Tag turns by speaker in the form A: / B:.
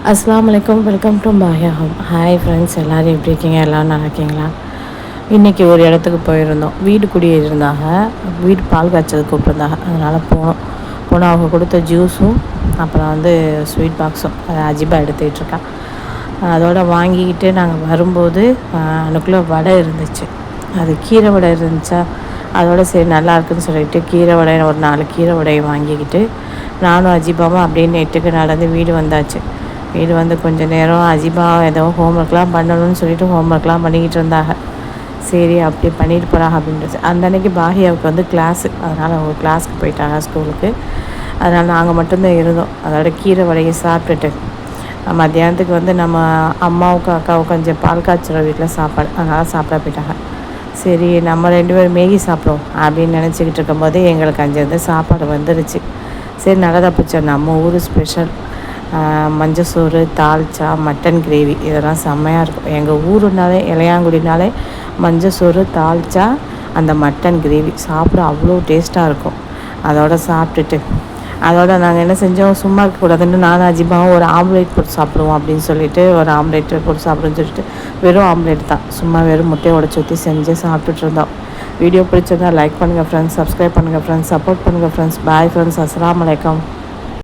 A: அஸ்ஸலாமு அலைக்கும். Welcome to paya home. Hi friends, எல்லோரும் எப்படி இருக்கீங்க? எல்லோரும் நல்லா இருக்கீங்களா? இன்றைக்கி ஒரு இடத்துக்கு போயிருந்தோம். வீடு குடியிருந்தாங்க. வீடு பால் காய்ச்சல் கூப்பிட்ருந்தாங்க. அதனால் போனால் அவங்க கொடுத்த ஜூஸும் அப்புறம் ஸ்வீட் பாக்ஸும் அதை அஜிபா எடுத்துக்கிட்டுருக்கேன். அதோடு வாங்கிக்கிட்டு நாங்கள் வரும்போது அதுக்குள்ளே வடை இருந்துச்சு. அது கீரை வடை இருந்துச்சா, அதோட சரி நல்லா இருக்குதுன்னு சொல்லிட்டு கீரை வடை ஒரு 4 கீரை வடையை வாங்கிக்கிட்டு நானும் அஜிபாவும் அப்படியே நெட்டுக்கு நடந்து வீடு வந்தாச்சு. வீடு வந்து கொஞ்சம் நேரம் அஜிபா ஏதோ ஹோம்ஒர்க்லாம் பண்ணணும்னு சொல்லிட்டு ஹோம்ஒர்க்லாம் பண்ணிக்கிட்டு இருந்தாங்க. சரி அப்படி பண்ணிட்டு போகிறாங்க அப்படின்றது. அந்த அன்றைக்கி பாகியாவுக்கு கிளாஸு, அதனால் அவங்க கிளாஸுக்கு போயிட்டாங்க, ஸ்கூலுக்கு. அதனால் நாங்கள் மட்டும்தான் இருந்தோம். அதோட கீரை வடையை சாப்பிட்டுட்டு மத்தியானத்துக்கு நம்ம அம்மாவுக்கும் அக்காவுக்கும் கொஞ்சம் பால் காய்ச்சல் வீட்டில் சாப்பாடு, அதனால் சாப்பிட போயிட்டாங்க. சரி நம்ம 2 பேரும் மேகி சாப்பிடுவோம் அப்படின்னு நினச்சிக்கிட்டு இருக்கும்போது எங்களுக்கு அங்கேருந்து சாப்பாடு வந்துடுச்சு. சரி நல்லதாக போச்சு. நம்ம ஊர் ஸ்பெஷல் மஞ்சசோறு, தால்ச்சா, மட்டன் கிரேவி, இதெல்லாம் செம்மையாக இருக்கும். எங்கள் ஊருனாலே இளையாங்குடினாலே மஞ்சசோறு, தால்ச்சா, அந்த மட்டன் கிரேவி சாப்பிட அவ்வளோ டேஸ்ட்டாக இருக்கும். அதோட நாங்கள் என்ன செஞ்சோம், சும்மா இருக்கக்கூடாதுன்னு நானும் அஜிபாவும் ஒரு ஆம்லேட் போட்டு சாப்பிடுவோம் அப்படின்னு சொல்லிட்டு ஒரு ஆம்லேட் போட்டு சாப்பிடுன்னு சொல்லிட்டு வெறும் ஆம்லேட் தான், சும்மா வெறும் முட்டையை உடச்சி ஊற்றி செஞ்சு சாப்பிட்டுட்டு இருந்தோம். வீடியோ பிடிச்சிருந்தால் லைக் பண்ணுங்கள் ஃப்ரெண்ட்ஸ், சப்ஸ்கிரைப் பண்ணுங்கள் ஃப்ரெண்ட்ஸ், சப்போர்ட் பண்ணுங்கள் ஃப்ரெண்ட்ஸ். பாய் ஃப்ரெண்ட்ஸ், அஸ்ஸலாமு அலைக்கும்.